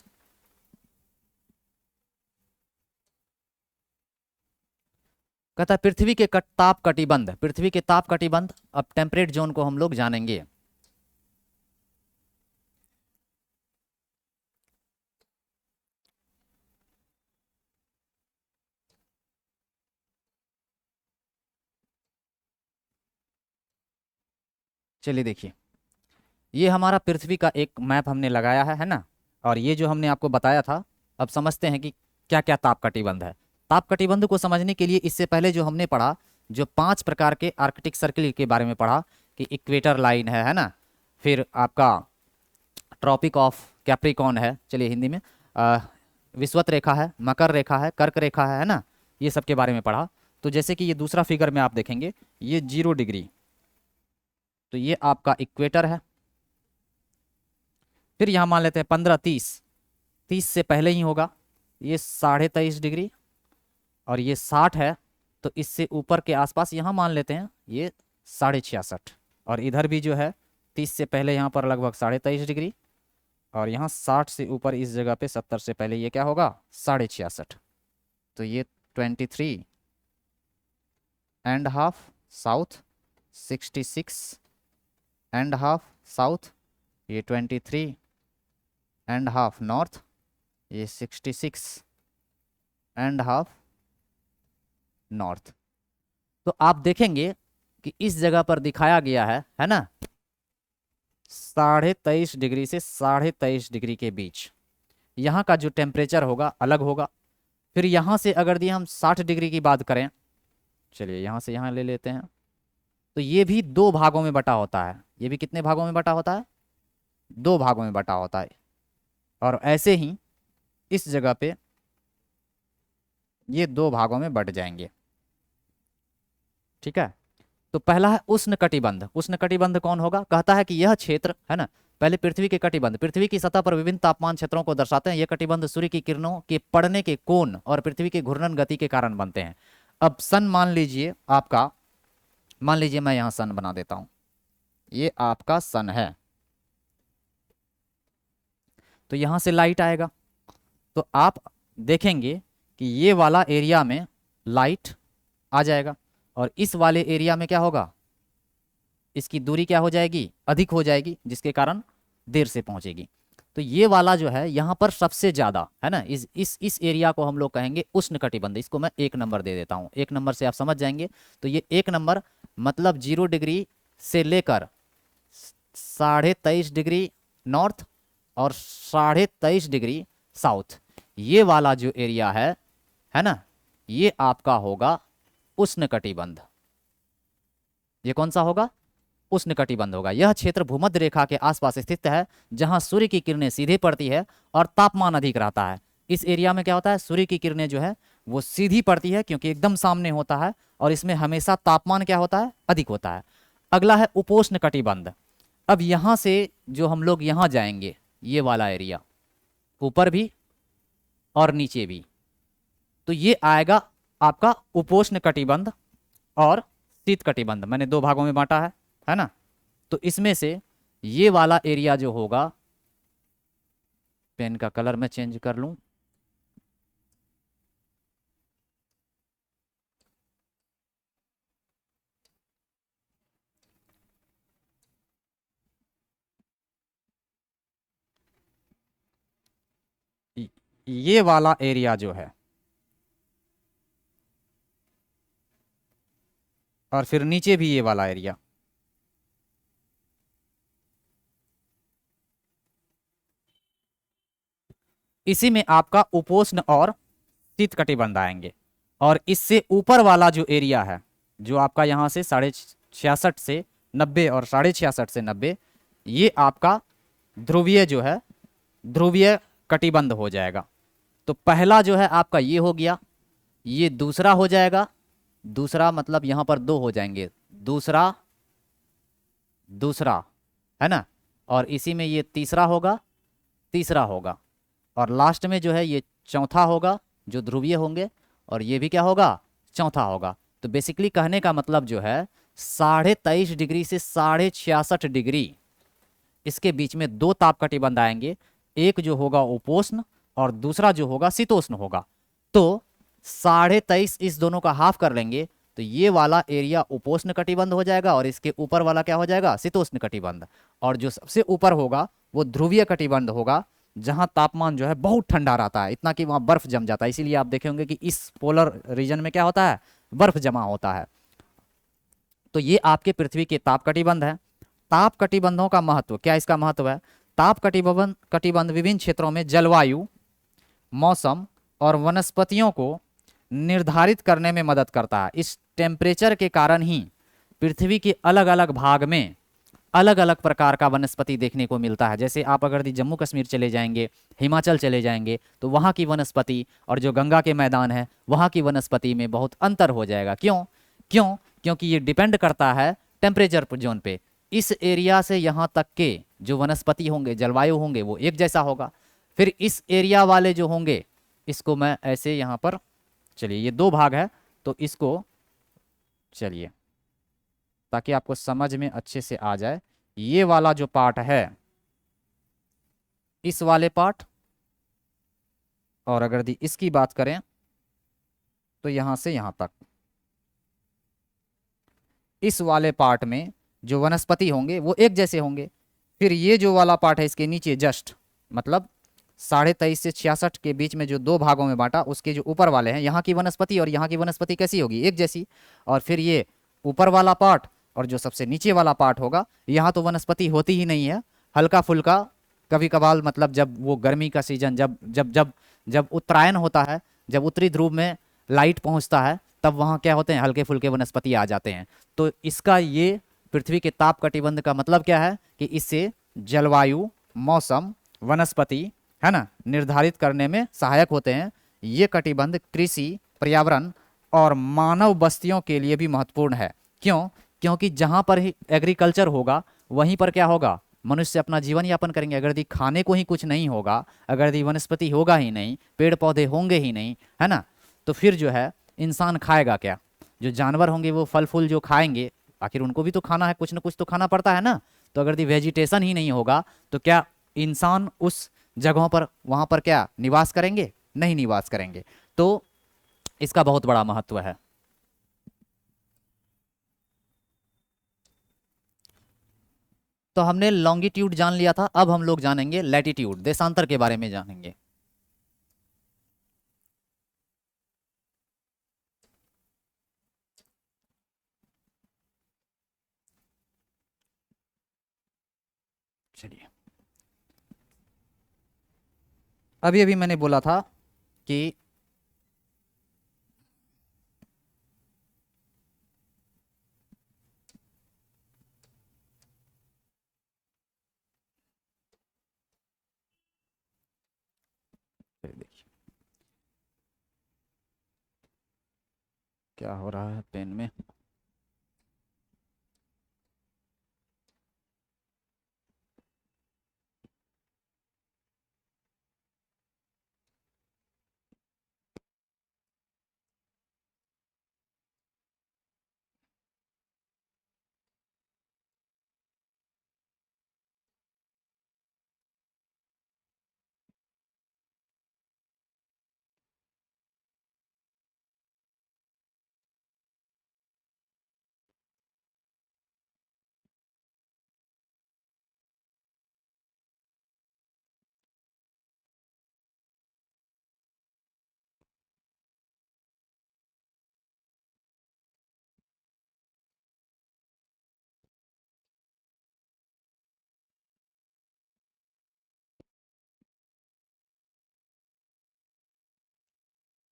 कहता है पृथ्वी के ताप कटिबंध, पृथ्वी के ताप कटिबंध। अब टेम्परेट जोन को हम लोग जानेंगे। चलिए देखिए, ये हमारा पृथ्वी का एक मैप हमने लगाया है ना। और ये जो हमने आपको बताया था, अब समझते हैं कि क्या क्या ताप कटिबंध है। ताप कटिबंध को समझने के लिए इससे पहले जो हमने पढ़ा, जो 5 प्रकार के आर्कटिक सर्किल के बारे में पढ़ा, कि इक्वेटर लाइन है ना, फिर आपका ट्रॉपिक ऑफ कैप्रिकॉन है, चलिए हिंदी में विषुवत रेखा है, मकर रेखा है, कर्क रेखा है ना, ये सब के बारे में पढ़ा। तो जैसे कि ये दूसरा फिगर में आप देखेंगे, ये 0 डिग्री, तो ये आपका इक्वेटर है। फिर यहाँ मान लेते हैं 15, 30, 30 से पहले ही होगा, ये 23.5 डिग्री, और ये 60 है, तो इससे ऊपर के आसपास यहाँ मान लेते हैं ये 66.5, और इधर भी जो है 30 से पहले यहाँ पर लगभग 23.5 डिग्री, और यहाँ 60 से ऊपर इस जगह पे 70 से पहले ये क्या होगा, 66.5, तो ये 23.5 साउथ, 66.5 साउथ, ये 23.5 नॉर्थ, ये 66.5 नॉर्थ। तो आप देखेंगे कि इस जगह पर दिखाया गया है ना, 23.5 डिग्री से 23.5 डिग्री के बीच यहाँ का जो टेम्परेचर होगा अलग होगा। फिर यहाँ से अगर दिए हम 60 डिग्री की बात करें, चलिए यहाँ से यहाँ ले लेते हैं, तो ये भी 2 भागों में बटा होता है। ये भी कितने भागों में बटा होता है, 2 भागों में बटा होता है। और ऐसे ही इस जगह पे ये 2 भागों में बट जाएंगे, ठीक है। तो पहला है उष्ण कटिबंध। उष्ण कटिबंध कौन होगा, कहता है कि यह क्षेत्र है ना, पहले पृथ्वी के कटिबंध, पृथ्वी की सतह पर विभिन्न तापमान क्षेत्रों को दर्शाते हैं। ये कटिबंध सूर्य की किरणों के पड़ने के कोण और पृथ्वी की घूर्णन गति के कारण बनते हैं। अब सन मान लीजिए आपका, मान लीजिए मैं यहां सन बना देता हूं, ये आपका सन है, तो यहां से लाइट आएगा, तो आप देखेंगे कि ये वाला एरिया में लाइट आ जाएगा, और इस वाले एरिया में क्या होगा, इसकी दूरी क्या हो जाएगी, अधिक हो जाएगी, जिसके कारण देर से पहुंचेगी। तो ये वाला जो है यहाँ पर सबसे ज्यादा है ना, इस एरिया को हम लोग कहेंगे उष्ण कटिबंध। इसको मैं 1 नंबर दे देता हूँ, 1 नंबर से आप समझ जाएंगे। तो ये 1 नंबर मतलब 0 डिग्री से लेकर 23.5 डिग्री नॉर्थ और 23.5 डिग्री साउथ, ये वाला जो एरिया है ना, ये आपका होगा उष्ण कटिबंध। ये कौन सा होगा, उष्ण कटिबंध होगा। यह क्षेत्र भूमध्य रेखा के आसपास स्थित है, जहां सूर्य की किरणें सीधे पड़ती है और तापमान अधिक रहता है। इस एरिया में क्या होता है, सूर्य की किरणें जो है वो सीधी पड़ती है, क्योंकि एकदम सामने होता है, और इसमें हमेशा तापमान क्या होता है, अधिक होता है। अगला है उपोष्ण कटिबंध। अब यहां से जो हम लोग यहां जाएंगे, ये वाला एरिया ऊपर भी और नीचे भी, तो ये आएगा आपका उपोष्ण कटिबंध और शीत कटिबंध। मैंने 2 भागों में बांटा है ना। तो इसमें से ये वाला एरिया जो होगा, पेन का कलर मैं चेंज कर लूं, ये वाला एरिया जो है, और फिर नीचे भी ये वाला एरिया, इसी में आपका उपोष्ण और शीत कटिबंध आएंगे। और इससे ऊपर वाला जो एरिया है, जो आपका यहां से 66.5 से 90 और 66.5 से 90, ये आपका ध्रुवीय जो है, ध्रुवीय कटिबंध हो जाएगा। तो पहला जो है आपका ये हो गया, ये दूसरा हो जाएगा, दूसरा मतलब यहां पर 2 हो जाएंगे, दूसरा दूसरा है ना, और इसी में ये तीसरा होगा, तीसरा होगा, और लास्ट में जो है ये चौथा होगा जो ध्रुवीय होंगे, और ये भी क्या होगा, चौथा होगा। तो बेसिकली कहने का मतलब जो है 23.5 डिग्री से 66.5 डिग्री, इसके बीच में दो ताप कटिबंध आएंगे, एक जो होगा उपोष्ण और दूसरा जो होगा शीतोष्ण होगा। तो 23.5 इस दोनों का हाफ कर लेंगे तो ये वाला एरिया उपोष्ण कटिबंध हो जाएगा और इसके ऊपर वाला क्या हो जाएगा, शीतोष्ण कटिबंध। और जो सबसे ऊपर होगा वो ध्रुवीय कटिबंध होगा, जहां तापमान जो है बहुत ठंडा रहता है, इतना कि वहां बर्फ जम जाता है। इसीलिए आप देखेंगे कि इस पोलर रीजन में क्या होता है, बर्फ जमा होता है। तो ये आपके पृथ्वी के ताप कटिबंध है। ताप कटिबंधों का महत्व क्या, इसका महत्व है, ताप कटिबंध कटिबंध विभिन्न क्षेत्रों में जलवायु, मौसम और वनस्पतियों को निर्धारित करने में मदद करता है। इस टेम्परेचर के कारण ही पृथ्वी के अलग अलग भाग में अलग अलग प्रकार का वनस्पति देखने को मिलता है। जैसे आप अगर जम्मू कश्मीर चले जाएंगे, हिमाचल चले जाएंगे, तो वहाँ की वनस्पति और जो गंगा के मैदान है वहाँ की वनस्पति में बहुत अंतर हो जाएगा। क्यों क्यों क्योंकि ये डिपेंड करता है टेम्परेचर जोन पे। इस एरिया से यहाँ तक के जो वनस्पति होंगे, जलवायु होंगे, वो एक जैसा होगा। फिर इस एरिया वाले जो होंगे, इसको मैं ऐसे यहाँ पर, चलिए ये दो भाग है तो इसको, चलिए ताकि आपको समझ में अच्छे से आ जाए, ये वाला जो पार्ट है, इस वाले पार्ट, और अगर इसकी बात करें तो यहां से यहां तक, इस वाले पार्ट में जो वनस्पति होंगे वो एक जैसे होंगे। फिर ये जो वाला पार्ट है इसके नीचे जस्ट, मतलब 23.5 से 66 के बीच में जो दो भागों में बांटा, उसके जो ऊपर वाले हैं, यहाँ की वनस्पति और यहाँ की वनस्पति कैसी होगी, एक जैसी। और फिर ये ऊपर वाला पार्ट और जो सबसे नीचे वाला पार्ट होगा, यहाँ तो वनस्पति होती ही नहीं है, हल्का फुल्का कभी कभार, मतलब जब वो गर्मी का सीजन, जब जब जब जब उत्तरायण होता है, जब उत्तरी ध्रुव में लाइट पहुंचता है, तब वहाँ क्या होते हैं, हल्के फुल्के वनस्पति आ जाते हैं। तो इसका ये पृथ्वी के ताप कटिबंध का मतलब क्या है कि इससे जलवायु, मौसम, वनस्पति, है ना, निर्धारित करने में सहायक होते हैं। ये कटिबंध कृषि, पर्यावरण और मानव बस्तियों के लिए भी महत्वपूर्ण है। क्यों, क्योंकि जहां पर ही एग्रीकल्चर होगा वहीं पर क्या होगा, मनुष्य अपना जीवन यापन करेंगे। अगर दी खाने को ही कुछ नहीं होगा, अगर दी वनस्पति होगा ही नहीं, पेड़ पौधे होंगे ही नहीं, है ना, तो फिर जो है इंसान खाएगा क्या। जो जानवर होंगे वो फल फूल जो खाएंगे, आखिर उनको भी तो खाना है, कुछ ना कुछ तो खाना पड़ता है ना। तो अगर दी वेजिटेशन ही नहीं होगा तो क्या इंसान उस जगहों पर, वहां पर क्या निवास करेंगे, नहीं निवास करेंगे। तो इसका बहुत बड़ा महत्व है। तो हमने लॉन्गिट्यूड जान लिया था, अब हम लोग जानेंगे लैटिट्यूड, देशांतर के बारे में जानेंगे। चलिए, अभी अभी मैंने बोला था कि देखिए क्या हो रहा है पेन में।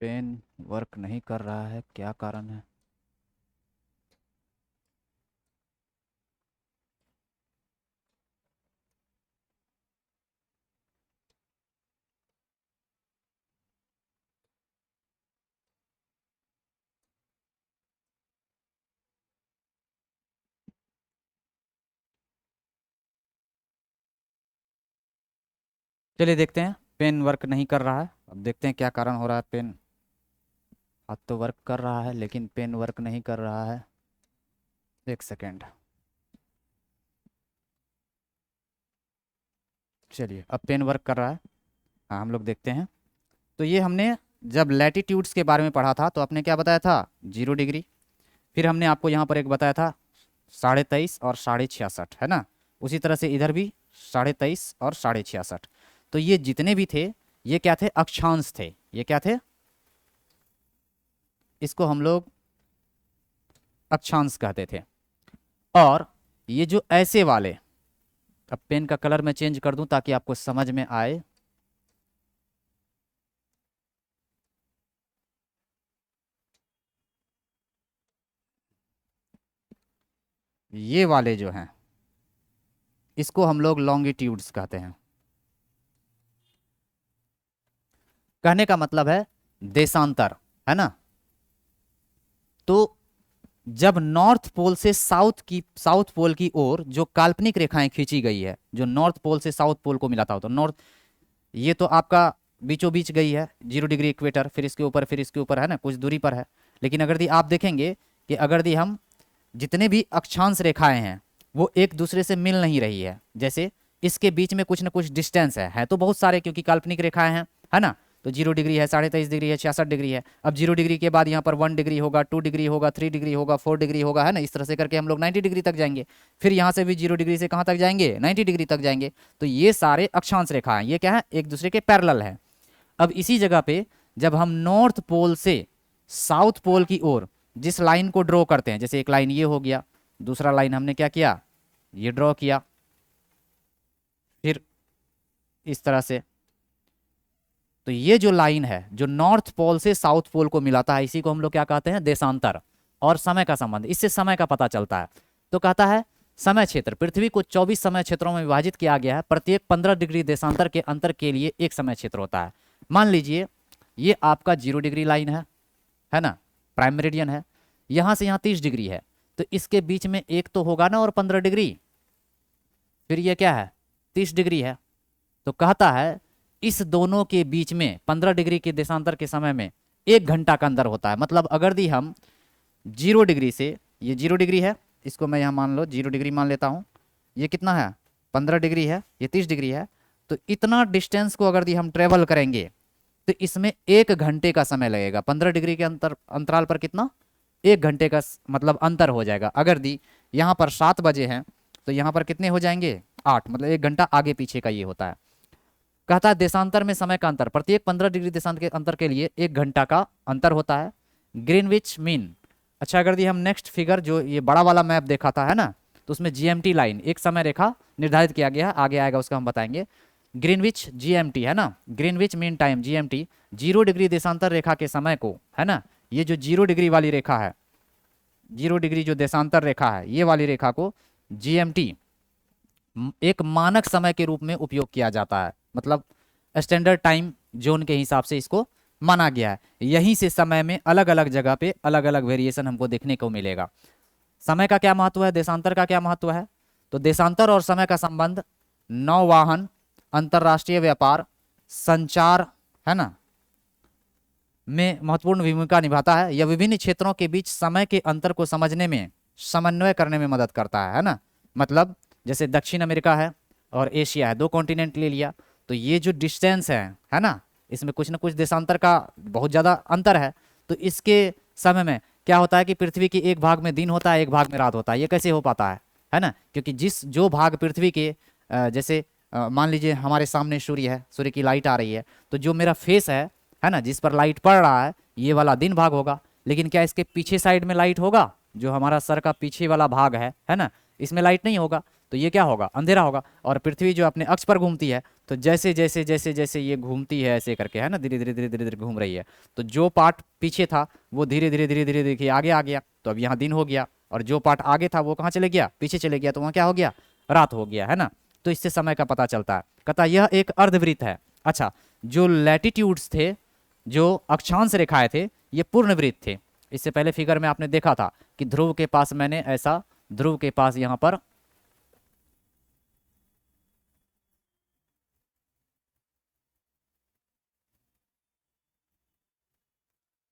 पेन वर्क नहीं कर रहा है, क्या कारण है। चलिए देखते हैं, पेन वर्क नहीं कर रहा है। अब देखते हैं क्या कारण हो रहा है। पेन, हाथ तो वर्क कर रहा है लेकिन पेन वर्क नहीं कर रहा है। एक सेकेंड। चलिए अब पेन वर्क कर रहा है। हाँ हम लोग देखते हैं। तो ये हमने जब लैटिट्यूड्स के बारे में पढ़ा था तो आपने क्या बताया था, 0 डिग्री। फिर हमने आपको यहाँ पर एक बताया था 23.5 और 66.5, है ना। उसी तरह से इधर भी 23.5 और 66.5। तो ये जितने भी थे ये क्या थे, अक्षांश थे। ये क्या थे, इसको हम लोग अक्षांश कहते थे। और ये जो ऐसे वाले, अब पेन का कलर मैं चेंज कर दूं ताकि आपको समझ में आए। ये वाले जो हैं इसको हम लोग लॉन्गिट्यूड्स कहते हैं। कहने का मतलब है देशांतर, है ना। तो जब नॉर्थ पोल से साउथ पोल की ओर जो काल्पनिक रेखाएं खींची गई है, जो नॉर्थ पोल से साउथ पोल को मिलाता हो, तो नॉर्थ, ये तो आपका बीचों बीच गई है 0 डिग्री इक्वेटर, फिर इसके ऊपर, फिर इसके ऊपर, है ना, कुछ दूरी पर है। लेकिन अगर दी आप देखेंगे कि अगर दी हम जितने भी अक्षांश रेखाएं हैं वो एक दूसरे से मिल नहीं रही है। जैसे इसके बीच में कुछ ना कुछ डिस्टेंस है तो बहुत सारे, क्योंकि काल्पनिक रेखाएं हैं, है ना। तो 0 डिग्री है, 23.5 डिग्री है, 66 डिग्री है। अब 0 डिग्री के बाद यहाँ पर 1 डिग्री होगा, 2 डिग्री होगा, 3 डिग्री होगा, 4 डिग्री होगा, है ना। इस तरह से करके हम लोग 90 डिग्री तक जाएंगे। फिर यहाँ से भी 0 डिग्री से कहाँ तक जाएंगे, 90 डिग्री तक जाएंगे। तो ये सारे अक्षांश रेखाएं ये क्या है, एक दूसरे के पैरेलल है। अब इसी जगह पे जब हम नॉर्थ पोल से साउथ पोल की ओर जिस लाइन को ड्रॉ करते हैं, जैसे एक लाइन ये हो गया, दूसरा लाइन हमने क्या किया, ये ड्रॉ किया, फिर इस तरह से। तो ये जो लाइन है जो नॉर्थ पोल से साउथ पोल को मिलाता है, इसी को हम लोग क्या कहते हैं, देशांतर। और समय का संबंध, इससे समय का पता चलता है। तो कहता है समय क्षेत्र, पृथ्वी को 24 समय क्षेत्रों में विभाजित किया गया है। प्रत्येक 15 डिग्री देशांतर के अंतर के लिए एक समय क्षेत्र होता है। मान लीजिए ये आपका 0 डिग्री लाइन है ना, प्राइम मेरिडियन है। यहां से यहाँ 30 डिग्री है, तो इसके बीच में एक तो होगा ना, और 15 डिग्री, फिर ये क्या है, 30 डिग्री है। तो कहता है इस दोनों के बीच में 15 डिग्री के देशांतर के समय में 1 घंटा का अंतर होता है। मतलब अगर दी हम 0 डिग्री से, ये 0 डिग्री है, इसको मैं यहाँ मान लो 0 डिग्री मान लेता हूँ। ये कितना है, 15 डिग्री है, ये 30 डिग्री है। तो इतना डिस्टेंस को अगर दी हम ट्रेवल करेंगे तो इसमें 1 घंटे का समय लगेगा। 15 डिग्री के अंतराल पर कितना, 1 घंटे का मतलब अंतर हो जाएगा। अगर दी यहाँ पर 7 बजे हैं तो यहाँ पर कितने हो जाएंगे, 8, मतलब 1 घंटा आगे पीछे का ये होता है। कहता है देशांतर में समय का अंतर, प्रत्येक 15 डिग्री देशांतर के अंतर के लिए 1 घंटा का अंतर होता है। Greenwich mean. अच्छा अगर दी हम नेक्स्ट फिगर, जो ये बड़ा वाला मैप देखा था, है ना, तो उसमें जीएमटी लाइन, एक समय रेखा निर्धारित किया गया है, आगे आएगा उसका हम बताएंगे। ग्रीनविच जीएमटी, है ना, Greenwich mean time GMT, 0 degree देशांतर रेखा के समय को, है ना, ये जो 0 डिग्री वाली रेखा है, 0 डिग्री जो देशांतर रेखा है, ये वाली रेखा को जीएमटी एक मानक समय के रूप में उपयोग किया जाता है। मतलब स्टैंडर्ड टाइम जोन के हिसाब से इसको माना गया है। यहीं से समय में अलग अलग जगह पे अलग अलग वेरिएशन हमको देखने को मिलेगा। समय का क्या महत्व है, देशांतर का क्या महत्व है। तो देशांतर और समय का संबंध नौवाहन, अंतरराष्ट्रीय व्यापार, संचार, है ना, में महत्वपूर्ण भूमिका निभाता है। यह विभिन्न क्षेत्रों के बीच समय के अंतर को समझने में, समन्वय करने में मदद करता है ना। मतलब जैसे दक्षिण अमेरिका है और एशिया है, 2 कॉन्टिनेंट ले लिया, तो ये जो डिस्टेंस है ना, इसमें कुछ ना कुछ देशांतर का बहुत ज़्यादा अंतर है। तो इसके समय में क्या होता है कि पृथ्वी के एक भाग में दिन होता है, एक भाग में रात होता है। ये कैसे हो पाता है ना, क्योंकि जो भाग पृथ्वी के जैसे मान लीजिए हमारे सामने सूर्य है, सूर्य की लाइट आ रही है, तो जो मेरा फेस है ना, जिस पर लाइट पड़ रहा है, ये वाला दिन भाग होगा। लेकिन क्या इसके पीछे साइड में लाइट होगा, जो हमारा सर का पीछे वाला भाग है ना, इसमें लाइट नहीं होगा, तो ये क्या होगा, अंधेरा होगा। और पृथ्वी जो अपने अक्ष पर घूमती है, तो जैसे जैसे जैसे जैसे ये घूमती है ऐसे करके, है ना, धीरे धीरे धीरे धीरे धीरे घूम रही है, तो जो पार्ट पीछे था वो धीरे धीरे धीरे धीरे देखिए आगे आ गया, तो अब यहाँ दिन हो गया। और जो पार्ट आगे था वो कहाँ चले गया, पीछे चले गया, तो वहाँ क्या हो गया, रात हो गया, है ना। तो इससे समय का पता चलता है। कहता यह एक अर्धवृत्त है। अच्छा, जो लैटिट्यूड्स थे, जो अक्षांश रेखाएं थे, ये पूर्णवृत्त थे। इससे पहले फिगर में आपने देखा था कि ध्रुव के पास मैंने ऐसा, ध्रुव के पास यहाँ पर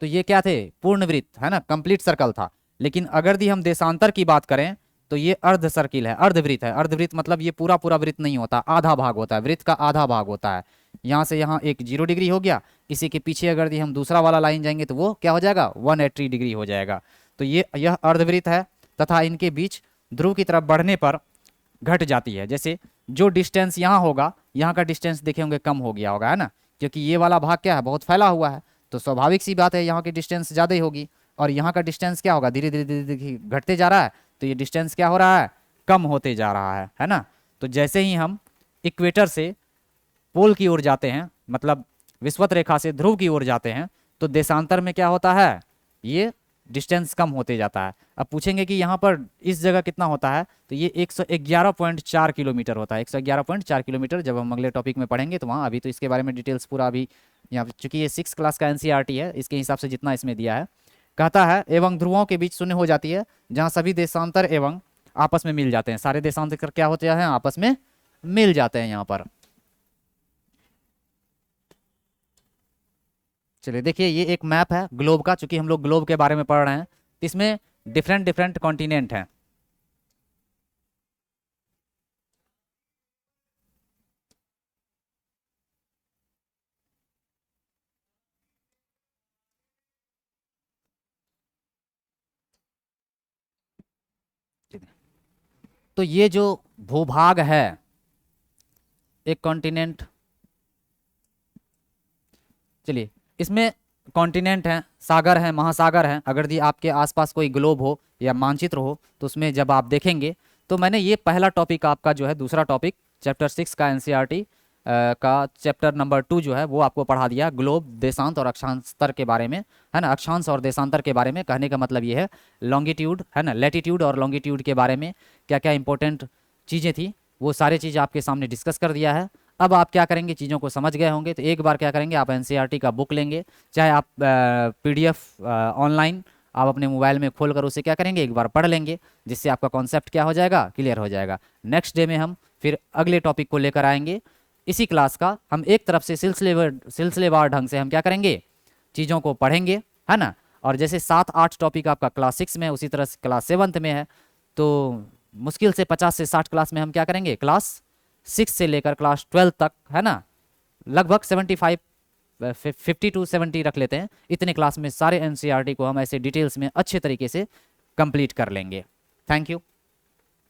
तो ये क्या थे, पूर्ण वृत्त है ना, कंप्लीट सर्कल था। लेकिन अगर यदि हम देशांतर की बात करें तो ये अर्ध सर्किल है, अर्धवृत्त है। अर्धवृत्त मतलब ये पूरा पूरा वृत्त नहीं होता, आधा भाग होता है, वृत्त का आधा भाग होता है। यहाँ से यहाँ एक 0 डिग्री हो गया, इसी के पीछे अगर यदि हम दूसरा वाला लाइन जाएंगे तो वो क्या हो जाएगा, 180 डिग्री हो जाएगा। तो यह अर्धवृत्त है तथा इनके बीच ध्रुव की तरफ बढ़ने पर घट जाती है। जैसे जो डिस्टेंस यहाँ होगा, यहाँ का डिस्टेंस देखे होंगे कम हो गया होगा, है ना, क्योंकि ये वाला भाग क्या है, बहुत फैला हुआ है, तो स्वाभाविक सी बात है यहाँ की डिस्टेंस ज़्यादा ही होगी। और यहाँ का डिस्टेंस क्या होगा, धीरे धीरे धीरे धीरे घटते जा रहा है, तो ये डिस्टेंस क्या हो रहा है, कम होते जा रहा है ना। तो जैसे ही हम इक्वेटर से पोल की ओर जाते हैं, मतलब विषुवत रेखा से ध्रुव की ओर जाते हैं, तो देशांतर में क्या होता है, ये डिस्टेंस कम होते जाता है। अब पूछेंगे कि यहाँ पर इस जगह कितना होता है, तो ये 111.4 किलोमीटर होता है, 111.4 किलोमीटर। जब हम अगले टॉपिक में पढ़ेंगे तो वहाँ, अभी तो इसके बारे में डिटेल्स पूरा अभी यहाँ, चूंकि ये 6 क्लास का एनसीईआरटी है, इसके हिसाब से जितना इसमें दिया है। कहता है एवं ध्रुवों के बीच शून्य हो जाती है जहाँ सभी देशांतर एवं आपस में मिल जाते हैं। सारे देशांतर क्या होते हैं, आपस में मिल जाते हैं यहाँ पर। चलिए देखिए, ये एक मैप है ग्लोब का, चूंकि हम लोग ग्लोब के बारे में पढ़ रहे हैं, इसमें डिफरेंट डिफरेंट कॉन्टिनेंट हैं। तो ये जो भूभाग है, एक कॉन्टिनेंट, चलिए इसमें कॉन्टिनेंट हैं, सागर हैं, महासागर हैं। अगर यदि आपके आसपास कोई ग्लोब हो या मानचित्र हो तो उसमें जब आप देखेंगे, तो मैंने ये पहला टॉपिक आपका जो है, दूसरा टॉपिक चैप्टर 6 का एनसीईआरटी का चैप्टर नंबर 2 जो है वो आपको पढ़ा दिया, ग्लोब, देशांत और अक्षांतर के बारे में, है ना। अक्षांश और देशांतर के बारे में कहने का मतलब ये है, लॉन्गिट्यूड है ना, लैटिट्यूड और लॉन्गिट्यूड के बारे में क्या क्या इंपॉर्टेंट चीज़ें थी, वो सारी चीज़ें आपके सामने डिस्कस कर दिया है। अब आप क्या करेंगे, चीज़ों को समझ गए होंगे तो एक बार क्या करेंगे, आप एनसीईआरटी का बुक लेंगे, चाहे आप पीडीएफ ऑनलाइन आप अपने मोबाइल में खोल कर उसे क्या करेंगे, एक बार पढ़ लेंगे, जिससे आपका कॉन्सेप्ट क्या हो जाएगा, क्लियर हो जाएगा। नेक्स्ट डे में हम फिर अगले टॉपिक को लेकर आएंगे। इसी क्लास का हम एक तरफ से सिलसिलेवार ढंग से हम क्या करेंगे, चीज़ों को पढ़ेंगे, है ना। और जैसे 7-8 टॉपिक आपका क्लास 6 में, उसी तरह से क्लास 7 में है, तो मुश्किल से 50 से 60 क्लास में हम क्या करेंगे, क्लास 6 से लेकर क्लास 12 तक, है ना, लगभग 50 to 70 रख लेते हैं। इतने क्लास में सारे एनसीईआरटी को हम ऐसे डिटेल्स में अच्छे तरीके से कंप्लीट कर लेंगे। Thank you.